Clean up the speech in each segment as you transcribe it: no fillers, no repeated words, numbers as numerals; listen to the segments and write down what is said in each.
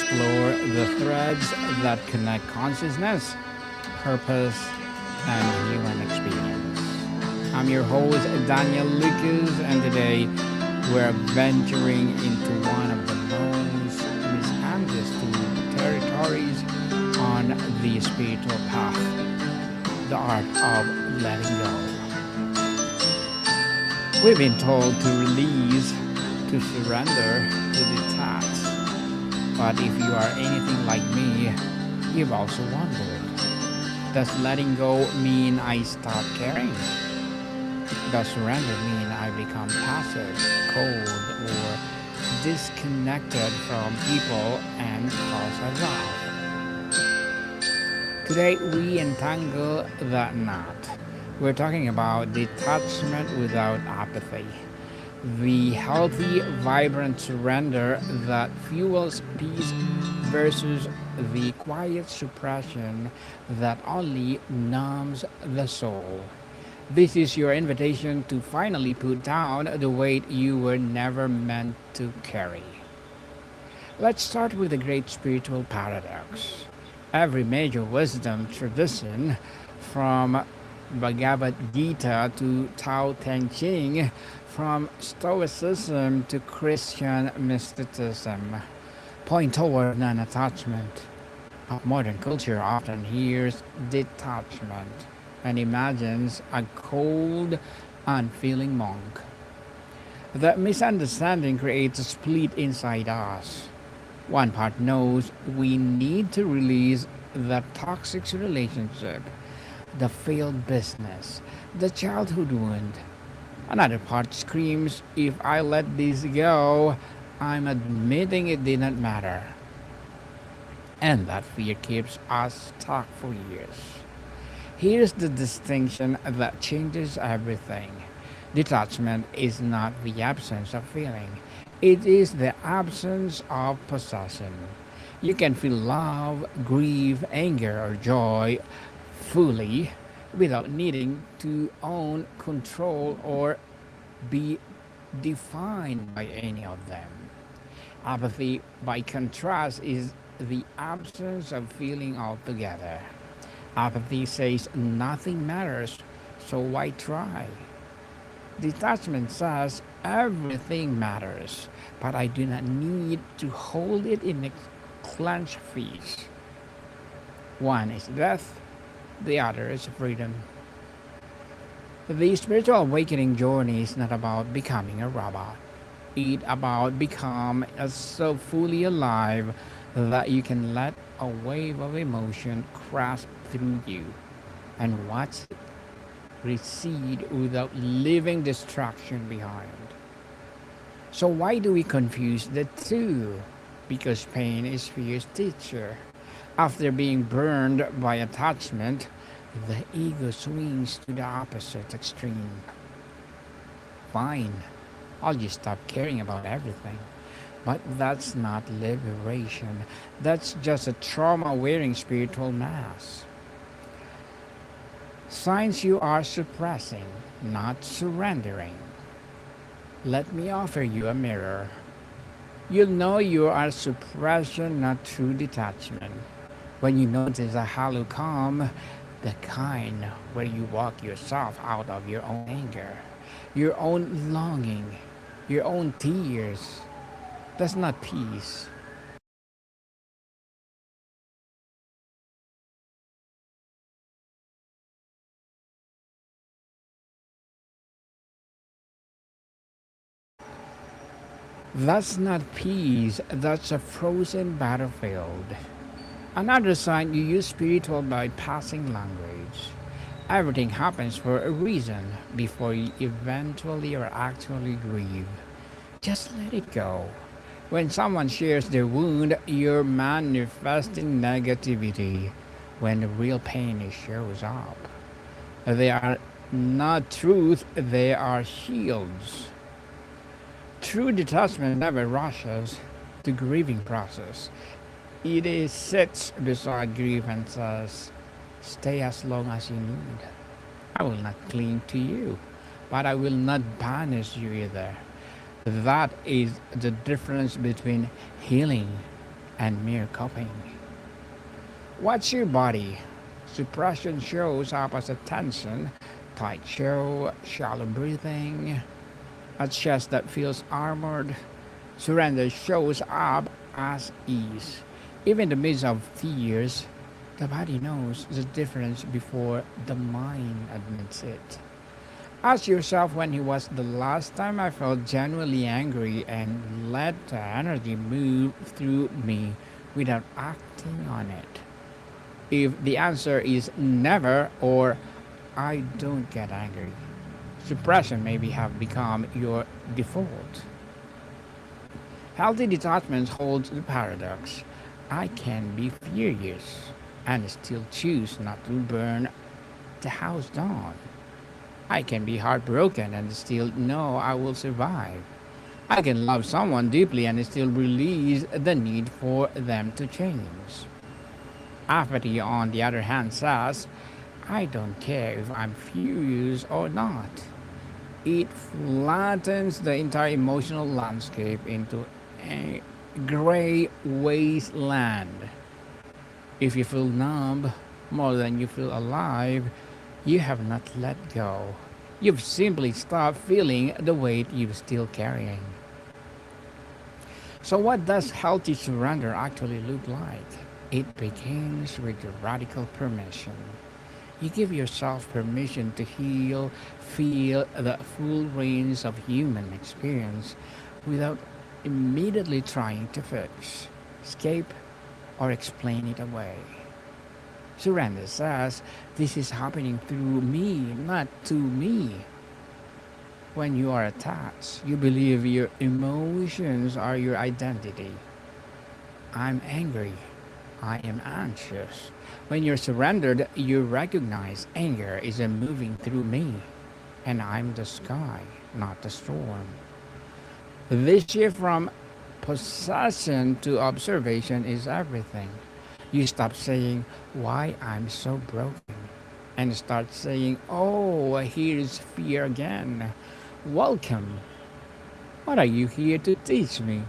explore the threads that connect consciousness, purpose, and human experience. I'm your host, Daniel Lucas, and today we're venturing into one of the most misunderstood territories on the spiritual path, the art of letting go. We've been told to release, to surrender, to detach. But if you are anything like me, you've also wondered, does letting go mean I stop caring? Does surrender mean I become passive, cold, or disconnected from people and cause a row? Today we entangle that knot. We're talking about detachment without apathy. The healthy, vibrant surrender that fuels peace versus the quiet suppression that only numbs the soul. This is your invitation to finally put down the weight you were never meant to carry. Let's start with a great spiritual paradox. Every major wisdom tradition, from Bhagavad Gita to Tao Te Ching, from Stoicism to Christian mysticism, point toward non attachment. But modern culture often hears detachment and imagines a cold, unfeeling monk. That misunderstanding creates a split inside us. One part knows we need to release the toxic relationship, the failed business, the childhood wound. Another part screams, if I let this go, I'm admitting it didn't matter. And that fear keeps us stuck for years. Here's the distinction that changes everything. Detachment is not the absence of feeling, it is the absence of possession. You can feel love, grief, anger, or joy fully without needing to own, control, or be defined by any of them. Apathy, by contrast, is the absence of feeling altogether. Apathy says nothing matters, so why try? Detachment says everything matters, but I do not need to hold it in a clenched fist. One is death, the other is freedom. The spiritual awakening journey is not about becoming a robot. It's about becoming so fully alive that you can let a wave of emotion crash through you and watch it recede without leaving destruction behind. So why do we confuse the two? Because pain is fear's teacher. After being burned by attachment, the ego swings to the opposite extreme. Fine, I'll just stop caring about everything. But that's not liberation. That's just a trauma wearing spiritual mask. Signs you are suppressing, not surrendering. Let me offer you a mirror. You'll know you are suppression, not true detachment. When you notice a hollow calm, the kind where you walk yourself out of your own anger, your own longing, your own tears, that's not peace. That's not peace, that's a frozen battlefield. Another sign you use spiritual bypassing language. Everything happens for a reason before you eventually or actually grieve. Just let it go. When someone shares their wound, you're manifesting negativity when the real pain shows up. They are not truth, they are shields. True detachment never rushes the grieving process. It is sits beside grief and says, stay as long as you need. I will not cling to you, but I will not banish you either. That is the difference between healing and mere coping. What's your body? Suppression shows up as a tension, tight jaw, shallow breathing, a chest that feels armored. Surrender shows up as ease. Even in the midst of fears, the body knows the difference before the mind admits it. Ask yourself when he was the last time I felt genuinely angry and let the energy move through me without acting on it. If the answer is never or I don't get angry, suppression maybe have become your default. Healthy detachment holds the paradox. I can be furious and still choose not to burn the house down. I can be heartbroken and still know I will survive. I can love someone deeply and still release the need for them to change. Apathy, on the other hand, says, I don't care if I'm furious or not. It flattens the entire emotional landscape into a gray wasteland. If you feel numb more than you feel alive, you have not let go. You've simply stopped feeling the weight you're still carrying. So, what does healthy surrender actually look like? It begins with radical permission. You give yourself permission to heal, feel the full range of human experience without immediately trying to fix, escape, or explain it away. Surrender says, this is happening through me, not to me. When you are attached, you believe your emotions are your identity. I'm angry. I am anxious. When you're surrendered, you recognize anger is a moving through me, and I'm the sky, not the storm. This shift from possession to observation is everything. You stop saying, why I'm so broken, and start saying, oh, here's fear again. Welcome. What are you here to teach me?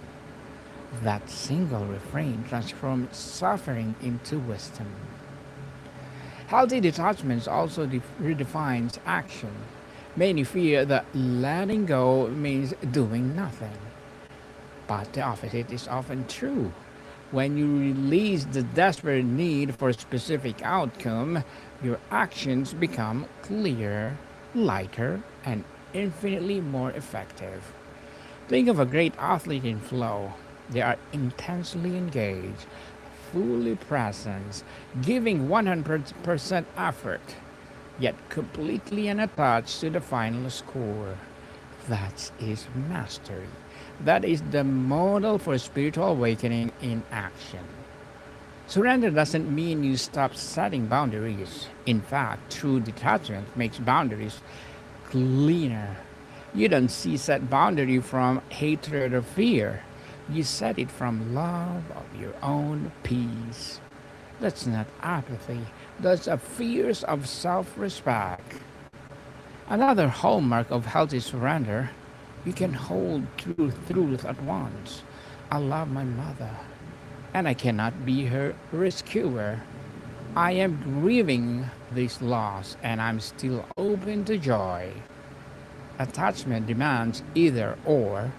That single refrain transforms suffering into wisdom. Healthy detachment also redefines action. Many fear that letting go means doing nothing. But the opposite is often true. When you release the desperate need for a specific outcome, your actions become clearer, lighter, and infinitely more effective. Think of a great athlete in flow. They are intensely engaged, fully present, giving 100% effort, yet completely unattached to the final score. That is mastery. That is the model for spiritual awakening in action. Surrender doesn't mean you stop setting boundaries. In fact, true detachment makes boundaries cleaner. You don't see set boundary from hatred or fear. You set it from love of your own peace. That's not apathy. That's a fierce of self-respect. Another hallmark of healthy surrender, you can hold truth at once. I love my mother, and I cannot be her rescuer. I am grieving this loss, and I'm still open to joy. Attachment demands either or.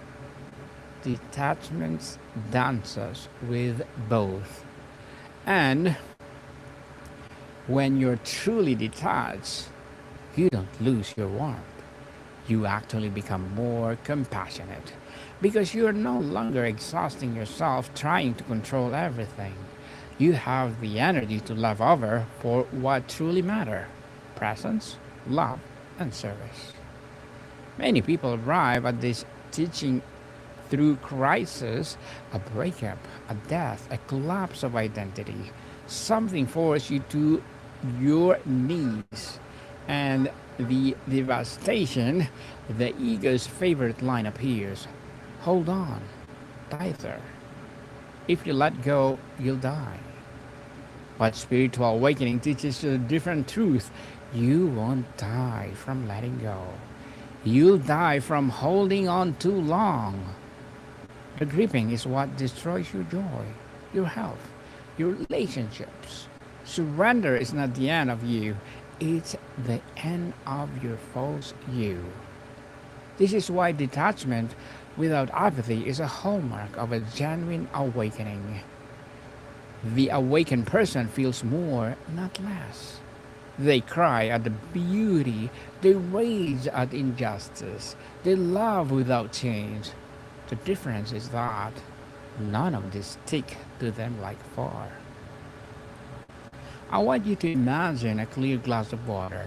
Detachment dances with both. And when you're truly detached, you don't lose your warmth. You actually become more compassionate because you're no longer exhausting yourself trying to control everything. You have the energy to love over for what truly matters: presence, love, and service. Many people arrive at this teaching through crisis, a breakup, a death, a collapse of identity. Something forces you to your knees, and the devastation, the ego's favorite line appears. Hold on, tither. If you let go, you'll die. But spiritual awakening teaches you a different truth. You won't die from letting go. You'll die from holding on too long. The gripping is what destroys your joy. your health, your relationships. Surrender is not the end of you, it's the end of your false you. This is why detachment without apathy is a hallmark of a genuine awakening. The awakened person feels more, not less. They cry at the beauty, they rage at injustice, they love without change. The difference is that none of this stick to them like fire. I want you to imagine a clear glass of water.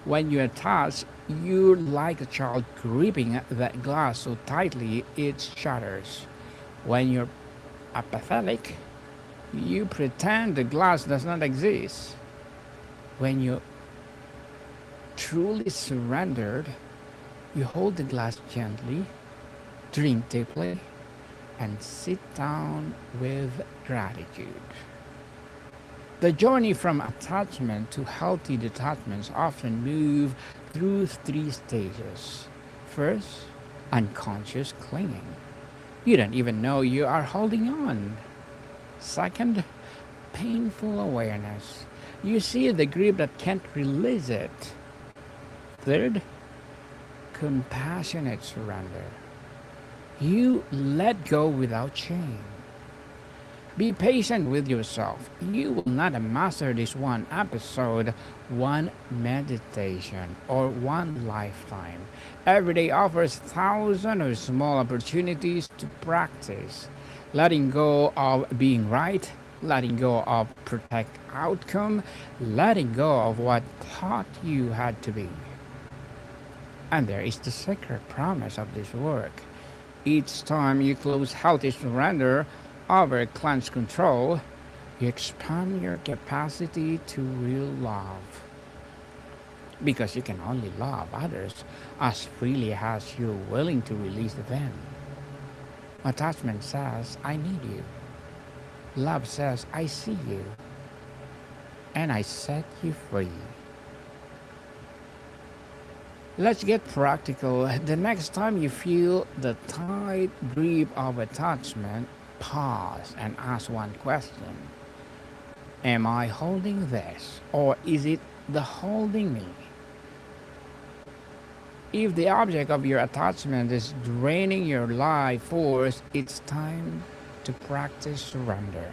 When you attach, you're like a child gripping that glass so tightly it shatters. When you're apathetic, you pretend the glass does not exist. When you truly surrendered, you hold the glass gently, drink deeply, and sit down with gratitude. The journey from attachment to healthy detachments often move through three stages. First, unconscious clinging. You don't even know you are holding on. Second, painful awareness. You see the grip that can't release it. Third, compassionate surrender. You let go without shame. Be patient with yourself. You will not master this one episode, one meditation, or one lifetime. Every day offers thousands of small opportunities to practice. Letting go of being right, letting go of protect outcome, letting go of what thought you had to be. And there is the sacred promise of this work. Each time you close healthy surrender over cleansed control, you expand your capacity to real love. Because you can only love others as freely as you're willing to release them. Attachment says, I need you. Love says, I see you. And I set you free. Let's get practical. The next time you feel the tight grip of attachment, pause and ask one question. Am I holding this? Or is it the holding me? If the object of your attachment is draining your life force, it's time to practice surrender.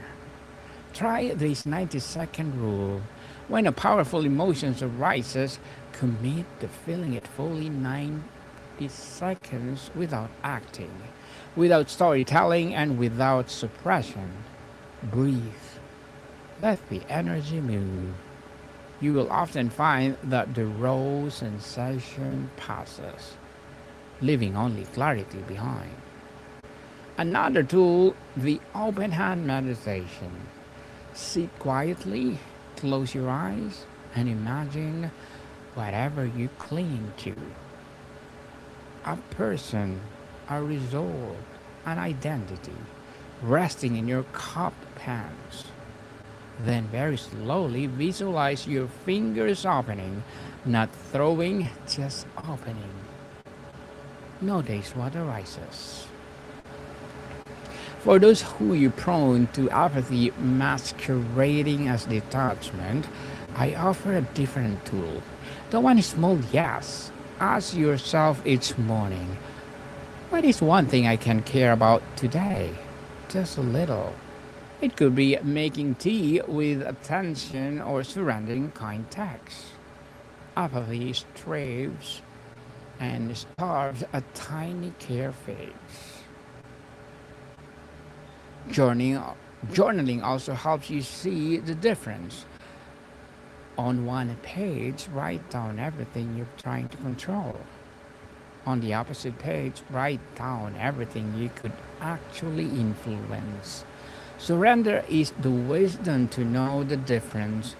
Try this 90-second rule. When a powerful emotion arises, commit to feeling it fully 90 seconds without acting, without storytelling, and without suppression. Breathe. Let the energy move. You will often find that the raw sensation passes, leaving only clarity behind. Another tool, the open hand meditation. Sit quietly, close your eyes, and imagine whatever you cling to. A person, a result, an identity, resting in your cupped hands. Then very slowly visualize your fingers opening, not throwing, just opening. Notice what arises. For those who are prone to apathy masquerading as detachment, I offer a different tool. The one small yes. Ask yourself each morning, what is one thing I can care about today? Just a little. It could be making tea with attention or surrendering kind text. Apathy straves and starves a tiny care phase. Journaling also helps you see the difference. On one page, write down everything you're trying to control. On the opposite page, write down everything you could actually influence. Surrender is the wisdom to know the difference.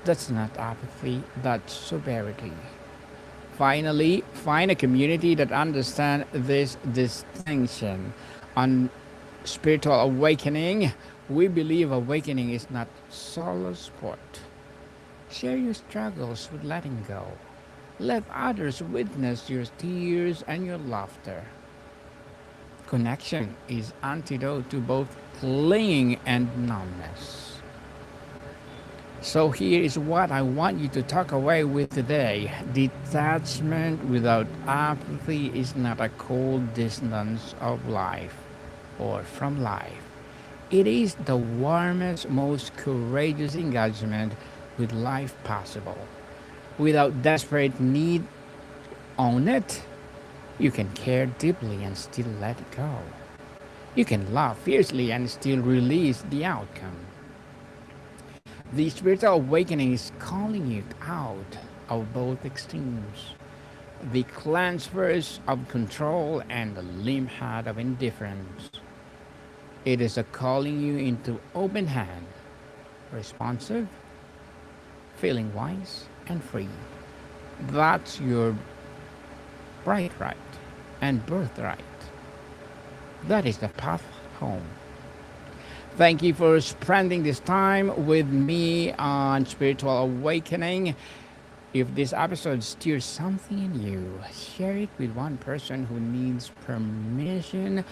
That's not apathy, that's sobriety. Finally, find a community that understands this distinction. On spiritual awakening, we believe awakening is not solo sport. Share your struggles with letting go. Let others witness your tears and your laughter. Connection is antidote to both clinging and numbness. So here is what I want you to talk away with today. Detachment without apathy is not a cold distance of life or from life. It is the warmest, most courageous engagement with life possible. Without desperate need on it, you can care deeply and still let it go. You can love fiercely and still release the outcome. The spiritual awakening is calling you out of both extremes. The clenched fist of control and the limp hand of indifference. It is a calling you into open hand, responsive, feeling wise and free. That's your birthright and birthright. That is the path home. Thank you for spending this time with me on Spiritual Awakening. If this episode stirs something in you, share it with one person who needs permission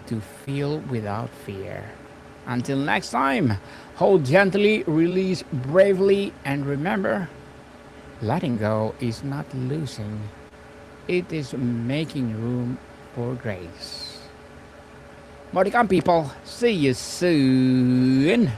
to feel without fear. Until next time, hold gently, release bravely, and remember, letting go is not losing, it is making room for grace. More to come, people. See you soon.